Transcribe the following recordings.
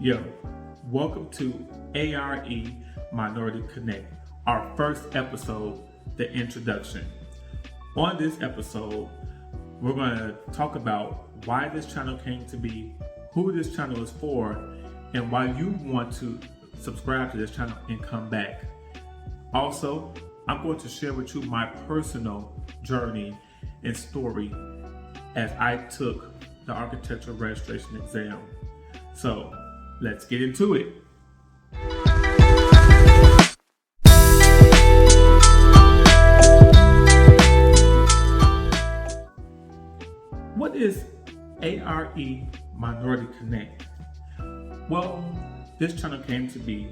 Yo, welcome to ARE Minority Connect, our first episode, the introduction. On this episode, we're going to talk about why this channel came to be, who this channel is for, and why you want to subscribe to this channel and come back. Also, I'm going to share with you my personal journey and story as I took the architectural registration exam. So, let's get into it. What is ARE Minority Connect? Well, this channel came to be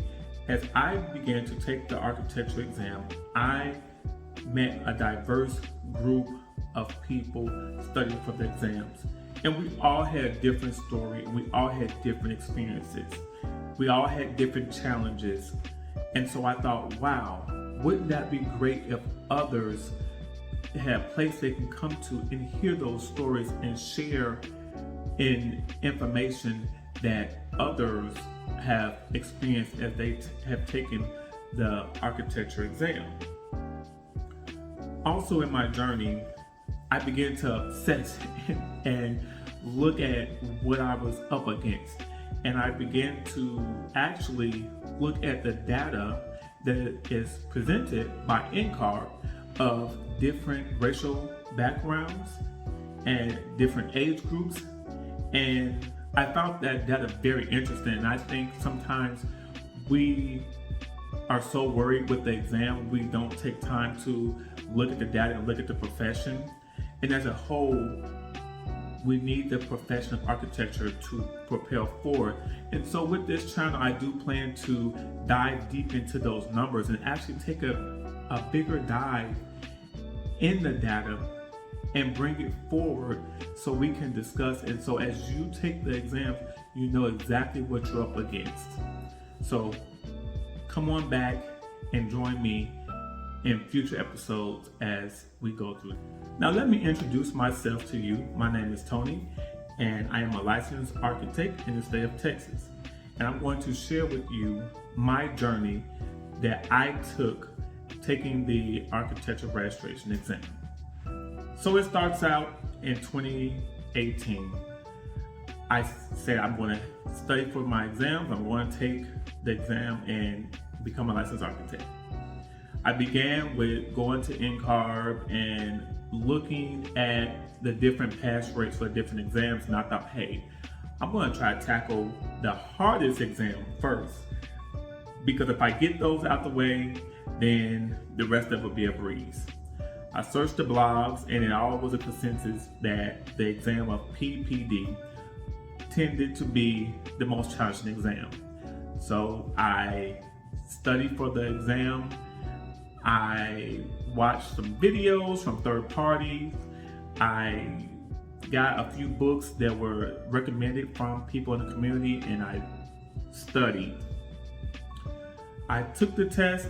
as I began to take the architecture exam. I met a diverse group of people studying for the exams, and we all had a different story, and we all had different experiences. We all had different challenges, and so I thought, wow, wouldn't that be great if others had a place they can come to and hear those stories and share in information that others have experienced as they have taken the architecture exam. Also in my journey, I began to obsess and look at what I was up against. And I began to actually look at the data that is presented by NCARB of different racial backgrounds and different age groups. And I found that data very interesting. And I think sometimes we are so worried with the exam, we don't take time to look at the data and look at the profession. And as a whole, we need the profession of architecture to propel forward. And so with this channel, I do plan to dive deep into those numbers and actually take a bigger dive in the data and bring it forward so we can discuss. And so as you take the exam, you know exactly what you're up against. So come on back and join me in future episodes as we go through it. Now let me introduce myself to you. My name is Tony, and I am a licensed architect in the state of Texas. And I'm going to share with you my journey that I took taking the architectural registration exam. So it starts out in 2018. I said I'm going to study for my exams. I'm going to take the exam and become a licensed architect. I began with going to NCARB and looking at the different pass rates for different exams, and I thought, hey, I'm going to try to tackle the hardest exam first, because if I get those out the way, then the rest of it will be a breeze. I searched the blogs, and it all was a consensus that the exam of PPD tended to be the most challenging exam. So I studied for the exam. I watched some videos from third parties. I got a few books that were recommended from people in the community, and I studied. I took the test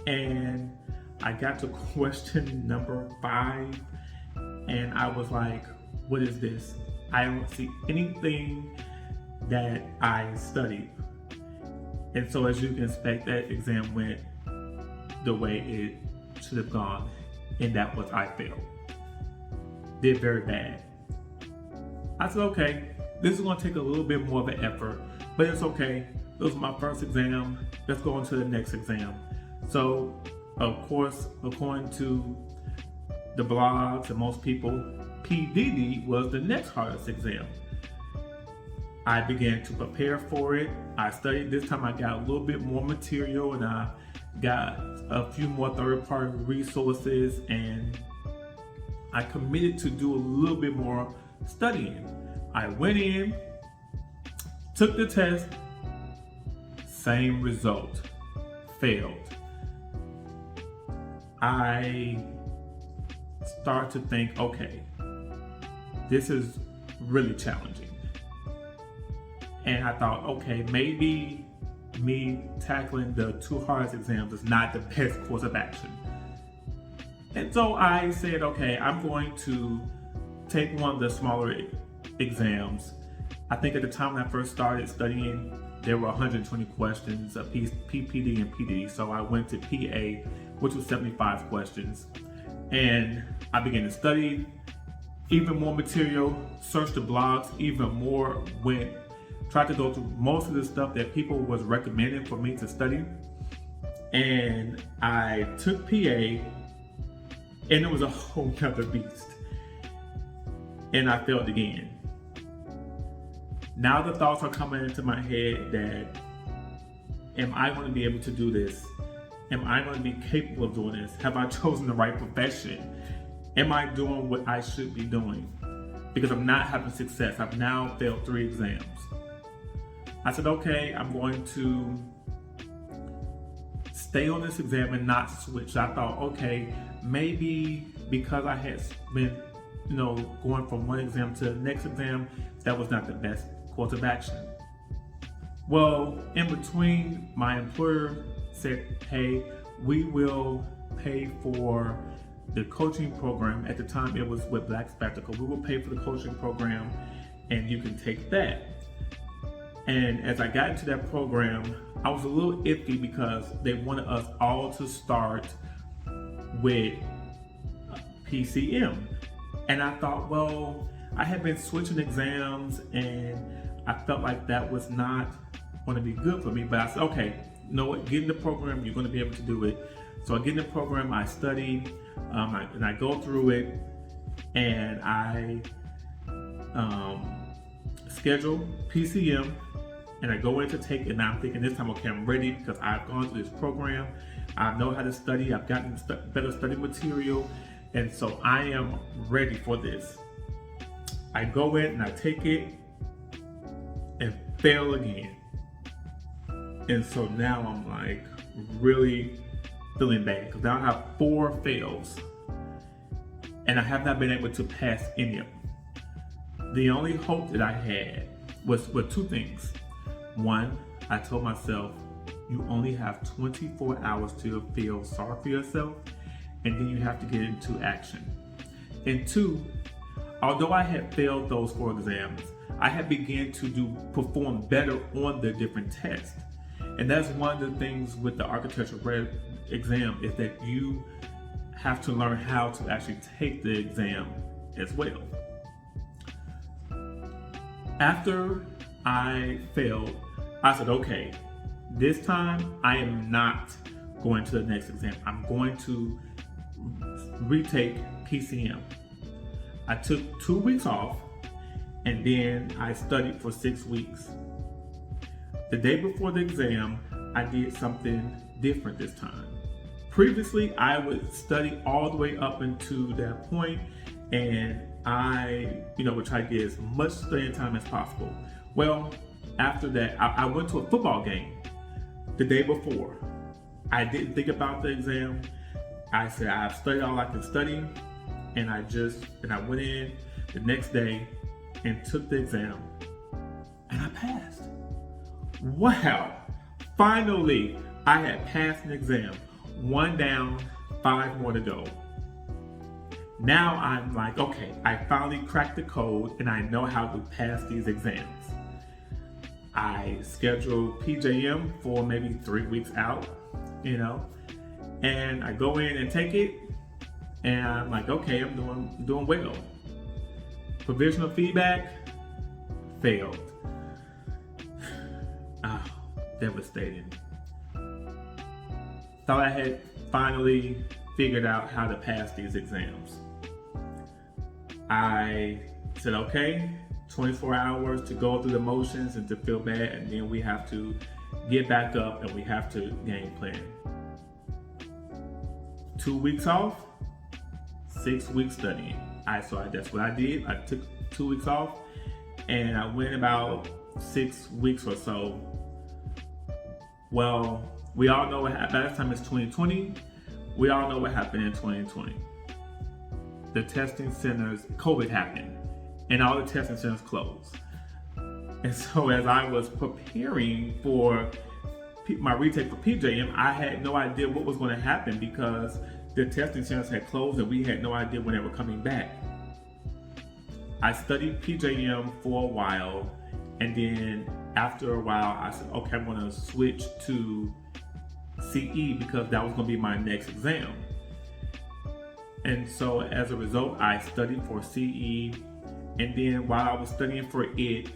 and I got to question number 5, and I was like, what is this? I don't see anything that I studied. And so as you can expect, that exam went the way it should have gone, and that was I failed. Did very bad. I said, okay, this is going to take a little bit more of an effort, but it's okay. This was my first exam. Let's go on to the next exam. So, of course, according to the blogs and most people, PDD was the next hardest exam. I began to prepare for it. I studied. This time I got a little bit more material, and I got a few more third-party resources, and I committed to do a little bit more studying. I went in, took the test, same result, failed. I start to think, okay, this is really challenging. And I thought, okay, maybe me tackling the 2 hardest exams is not the best course of action. And so I said, okay, I'm going to take one of the smaller exams I think at the time when I first started studying, there were 120 questions of PPD and PD. So I went to PA, which was 75 questions. And I began to study even more material, searched the blogs even more, tried to go through most of the stuff that people was recommending for me to study. And I took PA, and it was a whole nother beast. And I failed again. Now the thoughts are coming into my head that, am I going to be able to do this? Am I going to be capable of doing this? Have I chosen the right profession? Am I doing what I should be doing? Because I'm not having success. I've now failed 3 exams. I said, okay, I'm going to stay on this exam and not switch. I thought, okay, maybe because I had been, going from one exam to the next exam, that was not the best course of action. Well, in between, my employer said, hey, we will pay for the coaching program. At the time, it was with Black Spectacle. We will pay for the coaching program, and you can take that. And as I got into that program, I was a little iffy because they wanted us all to start with PCM. And I thought, well, I had been switching exams and I felt like that was not going to be good for me. But I said, okay, you know what, get in the program, you're going to be able to do it. So I get in the program, I study, and I go through it, and I schedule PCM, and I go in to take it, and I'm thinking this time, okay, I'm ready because I've gone through this program. I know how to study. I've gotten better study material, and so I am ready for this. I go in and I take it and fail again. And so now I'm like really feeling bad because now I have 4 fails and I have not been able to pass any of them. The only hope that I had was with 2 things. One, I told myself, you only have 24 hours to feel sorry for yourself, and then you have to get into action. And 2, although I had failed those 4 exams, I had begun to perform better on the different tests. And that's one of the things with the architectural exam, is that you have to learn how to actually take the exam as well. After I failed, I said, okay, this time I am not going to the next exam. I'm going to retake PCM. I took 2 weeks off, and then I studied for 6 weeks. The day before the exam, I did something different this time. Previously, I would study all the way up into that point, and I, would try to get as much studying time as possible. Well, after that, I went to a football game the day before. I didn't think about the exam. I said, I've studied all I can study, and I went in the next day and took the exam, and I passed. Wow, finally, I had passed an exam. 1 down, 5 more to go. Now I'm like, okay, I finally cracked the code and I know how to pass these exams. I scheduled PJM for maybe 3 weeks out, and I go in and take it, and I'm like, okay, I'm doing well. Provisional feedback, failed. Devastating. Thought I had finally figured out how to pass these exams. I said, okay, 24 hours to go through the motions and to feel bad, and then we have to get back up and we have to game plan. 2 weeks off, 6 weeks studying. That's what I did. I took 2 weeks off, and I went about 6 weeks or so. Well, we all know what happened. By this time it's 2020. We all know what happened in 2020. The testing centers, COVID happened, and all the testing centers closed. And so as I was preparing for my retake for PJM, I had no idea what was going to happen because the testing centers had closed and we had no idea when they were coming back. I studied PJM for a while, And then after a while, I said, okay, I'm going to switch to CE because that was going to be my next exam. And so as a result, I studied for CE. And then while I was studying for it,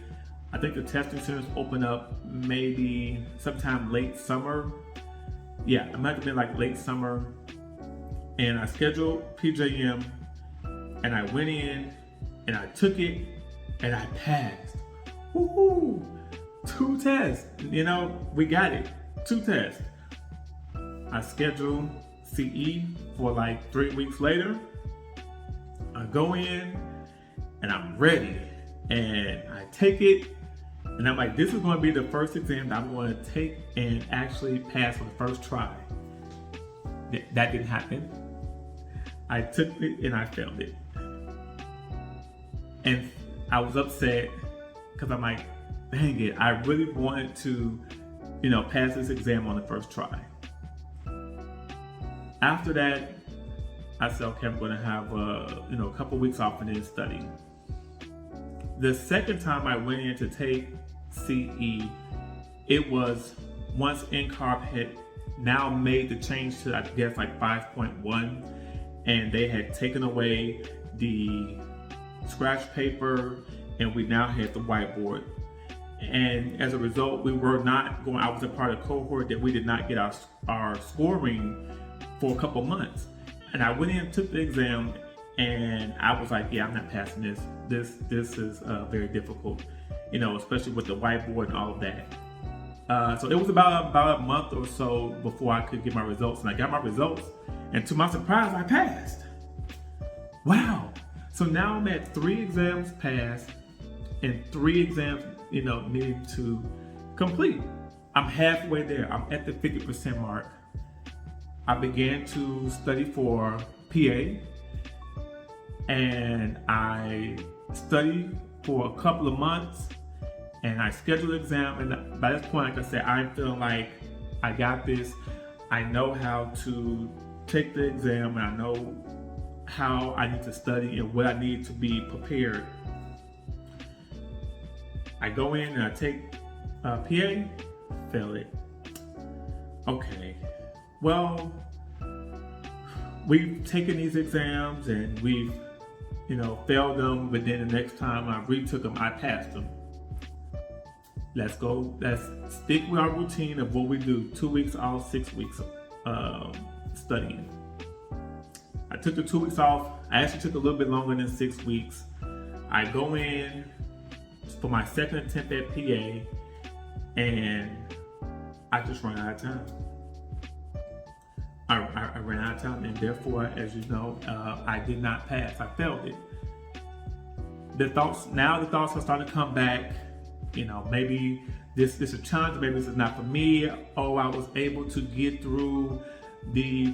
I think the testing centers opened up maybe sometime late summer. Yeah, it might have been like late summer. And I scheduled PJM and I went in and I took it and I passed. Woohoo! 2 tests. You know, we got it. 2 tests. I scheduled CE for like 3 weeks later. I go in and I'm ready and I take it and I'm like, this is going to be the first exam that I'm going to take and actually pass on the first try. That didn't happen. I took it and I failed it. And I was upset because I'm like, dang it, I really wanted to, pass this exam on the first try. After that, I said, okay, I'm going to have a couple weeks off and then study. The second time I went in to take CE, it was once NCARB had now made the change to, I guess, like 5.1, and they had taken away the scratch paper and we now had the whiteboard. And as a result, we were not going, I was a part of a cohort that we did not get our scoring for a couple months. And I went in, took the exam, and I was like, yeah, I'm not passing this. This is very difficult, especially with the whiteboard and all of that. So it was about a month or so before I could get my results. And I got my results, and to my surprise, I passed. Wow. So now I'm at 3 exams passed and 3 exams, needing to complete. I'm halfway there. I'm at the 50% mark. I began to study for PA, and I studied for a couple of months, and I scheduled the exam. And by this point, like I said, I'm feeling like I got this. I know how to take the exam, and I know how I need to study and what I need to be prepared. I go in and I take PA, fail it. Okay, well, we've taken these exams and we've, failed them, but then the next time I retook them, I passed them. Let's stick with our routine of what we do, 2 weeks off, 6 weeks studying. I took the 2 weeks off. I actually took a little bit longer than 6 weeks. I go in for my second attempt at PA, and I just ran out of time. I ran out of time, and therefore, as you know, I did not pass. I failed it. The thoughts are starting to come back. Maybe this is a challenge. Maybe this is not for me. Oh, I was able to get through the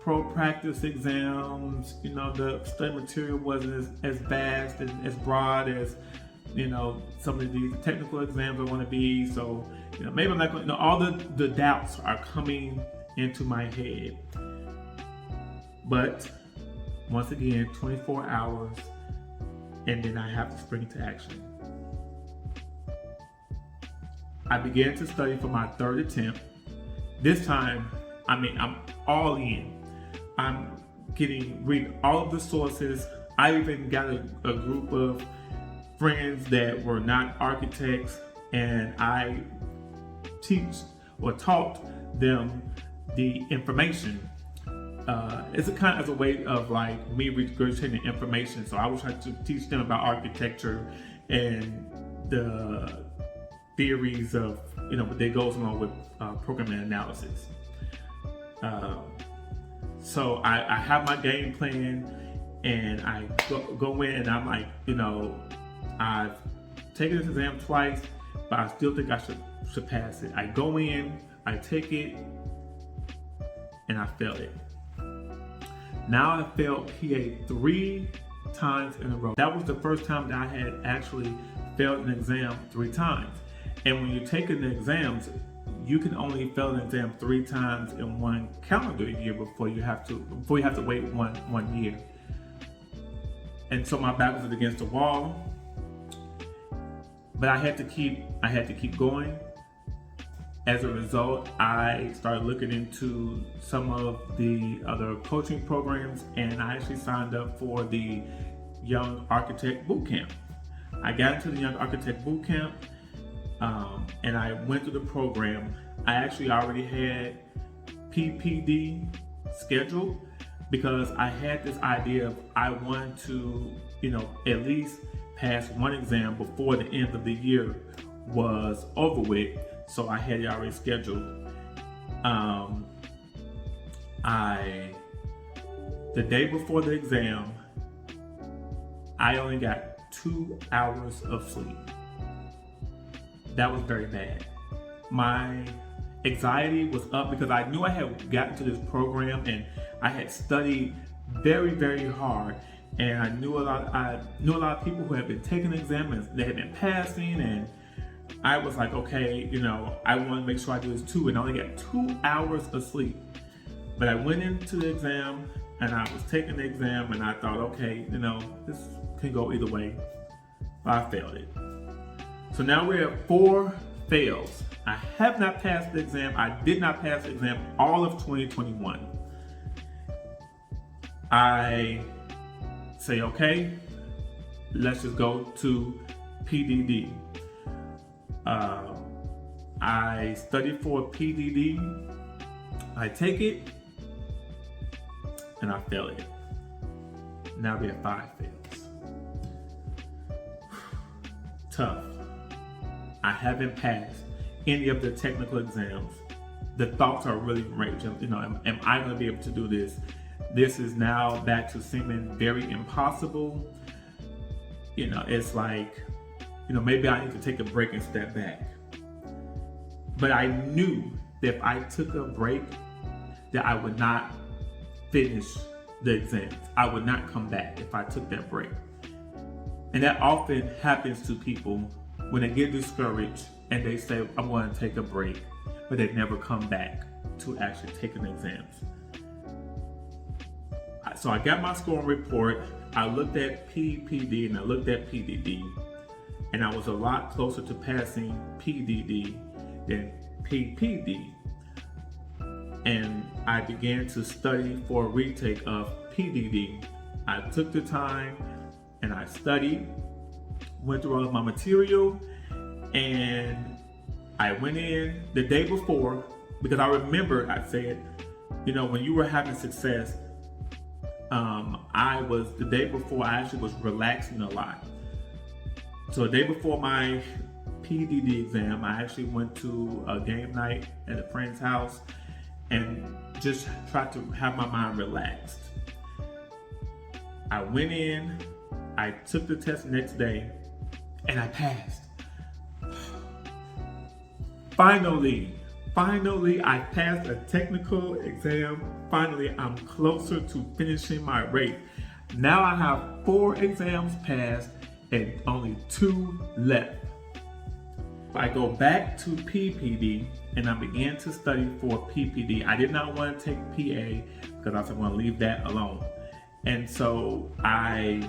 pro practice exams. The study material wasn't as vast and as broad as some of these technical exams are going to be. So maybe I'm not going. All the doubts are coming into my head. But once again, 24 hours, and then I have to spring into action. I began to study for my 3rd attempt. This time, I'm all in. I'm reading all of the sources. I even got a group of friends that were not architects, and I taught them the information. It's a way of like me regurgitating information. So I was trying to teach them about architecture and the theories of that goes along with programming analysis. So I have my game plan, and I go in and I'm like, I've taken this exam twice, but I still think I should pass it. I go in, I take it, and I fail it. Now I failed PA 3 times in a row. That was the first time that I had actually failed an exam 3 times. And when you're taking the exams, you can only fail an exam 3 times in 1 calendar year before you have to wait one year. And so my back was against the wall. but I had to keep going. As a result, I started looking into some of the other coaching programs, and I actually signed up for the Young Architect Bootcamp. I got into the Young Architect Bootcamp, and I went through the program. I actually already had PPD scheduled because I had this idea of I wanted to, at least pass one exam before the end of the year was over with. So I had it already scheduled. The day before the exam, I only got 2 hours of sleep. That was very bad. My anxiety was up because I knew I had gotten to this program and I had studied very, very hard. And I knew a lot of people who had been taking exams, they had been passing, and I was like, okay, I want to make sure I do this too, and I only got 2 hours of sleep. But I went into the exam, and I was taking the exam, and I thought, okay, this can go either way. But I failed it. So now we're at 4 fails. I have not passed the exam. I did not pass the exam all of 2021. I say, okay, let's just go to PDD. I studied for PDD, I take it, and I fail it. Now we have 5 fails. Tough. I haven't passed any of the technical exams. The thoughts are really raging. Am I going to be able to do this? This is now back to seeming very impossible. It's like, maybe I need to take a break and step back. But I knew that if I took a break, that I would not finish the exams. I would not come back if I took that break. And that often happens to people when they get discouraged and they say, I'm going to take a break, but they never come back to actually taking the exams. So I got my scoring report. I looked at PPD and I looked at PDD. And I was a lot closer to passing PDD than PPD. And I began to study for a retake of PDD. I took the time and I studied, went through all of my material, and I went in the day before, because I remember I said, when you were having success, the day before I actually was relaxing a lot. So the day before my PDD exam, I actually went to a game night at a friend's house and just tried to have my mind relaxed. I went in, I took the test the next day, and I passed. Finally, I passed a technical exam. Finally, I'm closer to finishing my rate. Now I have 4 exams passed and only 2 left. I go back to PPD and I began to study for PPD. I did not want to take PA because I was going to leave that alone. And so I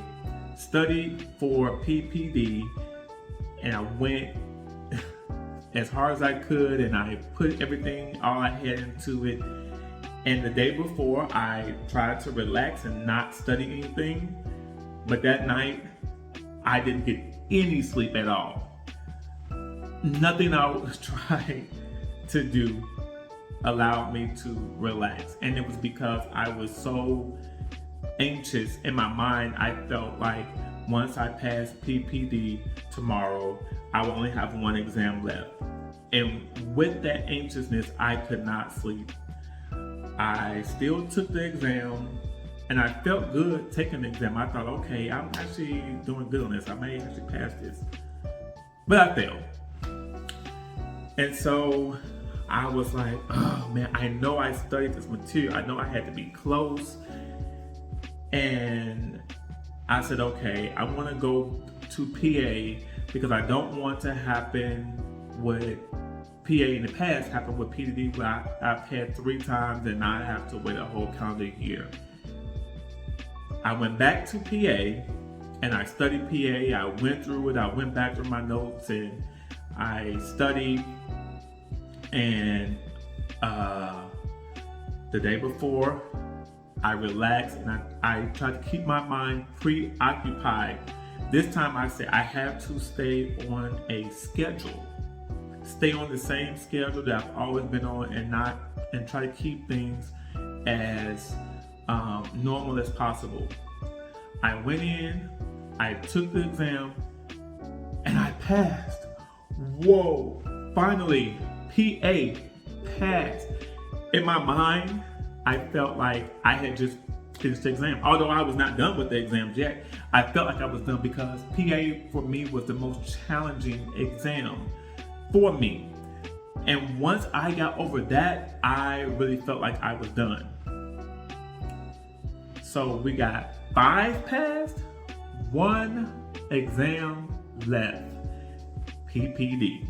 studied for PPD and I went as hard as I could, and I put all I had into it. And the day before, I tried to relax and not study anything. But that night, I didn't get any sleep at all. Nothing I was trying to do allowed me to relax. And it was because I was so anxious in my mind. I felt like once I pass PPD tomorrow, I will only have 1 exam left. And with that anxiousness, I could not sleep. I still took the exam and I felt good taking the exam. I thought, okay, I'm actually doing good on this. I may actually pass this. But I failed. And so I was like, oh man, I know I studied this material. I know I had to be close. And I said, okay, I want to go to PA because I don't want to happen what PA in the past happened with PDD, where I've had 3 times and I have to wait a whole calendar year. I went back to PA and I studied PA. I went through it. I went back through my notes and I studied. And the day before, I relaxed and I tried to keep my mind preoccupied. This time I said I have to stay on a schedule. Stay on the same schedule that I've always been on and try to keep things as normal as possible. I went in, I took the exam, and I passed. Whoa, finally, PA passed. In my mind, I felt like I had just finished the exam. Although I was not done with the exams yet, I felt like I was done because PA for me was the most challenging exam for me. And once I got over that, I really felt like I was done. So we got 5 passed, 1 exam left, PPD.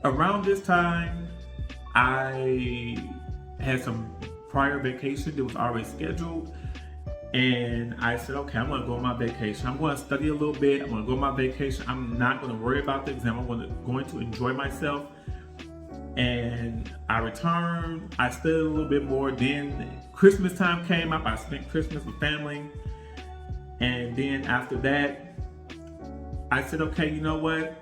Around this time, I had some prior vacation that was already scheduled. And I said, okay, I'm gonna go on my vacation. I'm gonna study a little bit. I'm gonna go on my vacation. I'm not gonna worry about the exam. I'm going to enjoy myself. And I returned. I studied a little bit more. Then Christmas time came up. I spent Christmas with family. And then after that, I said, okay, you know what?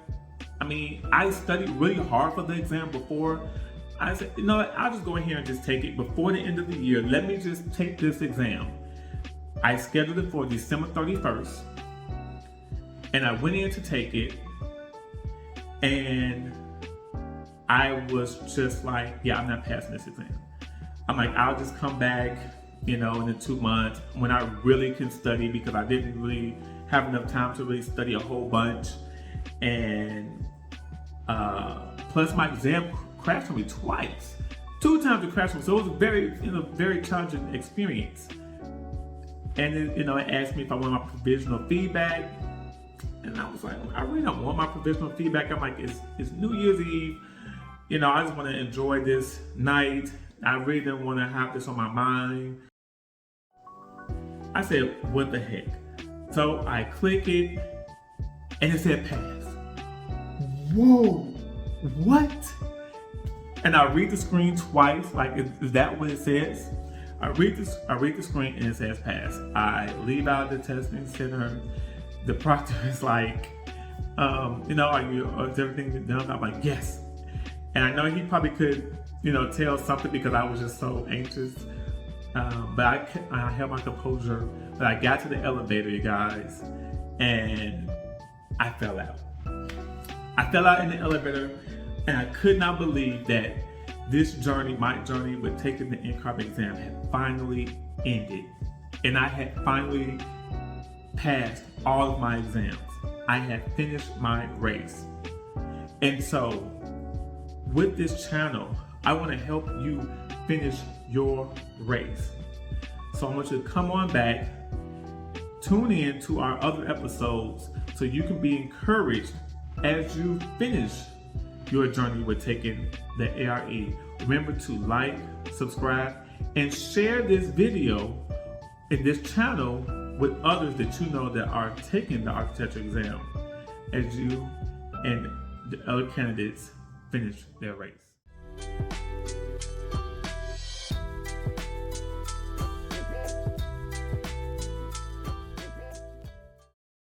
I mean, I studied really hard for the exam before. I said, you know what? I'll just go in here and just take it before the end of the year. Let me just take this exam. I scheduled it for December 31st, and I went in to take it, and I was just like, yeah, I'm not passing this exam. I'm like, I'll just come back, in the 2 months when I really can study, because I didn't really have enough time to really study a whole bunch. And plus my exam crashed on me twice. 2 times it crashed on me, so it was a very challenging experience. And then, it asked me if I want my provisional feedback. And I was like, I really don't want my provisional feedback. I'm like, it's New Year's Eve. I just want to enjoy this night. I really didn't want to have this on my mind. I said, what the heck? So I click it, and it said pass. Whoa, what? And I read the screen twice, like, is that what it says? I read the screen and it says pass. I leave out the testing center. The proctor is like, is everything done? I'm like, yes. And I know he probably could, tell something because I was just so anxious. But I held my composure. But I got to the elevator, you guys, and I fell out. I fell out in the elevator, and I could not believe that this journey, my journey with taking the NCARB exam, had finally ended. And I had finally passed all of my exams. I had finished my race. And so, with this channel, I want to help you finish your race. So I want you to come on back, tune in to our other episodes so you can be encouraged as you finish your journey with taking the ARE. Remember to like, subscribe, and share this video in this channel with others that you know that are taking the architecture exam as you and the other candidates finish their race.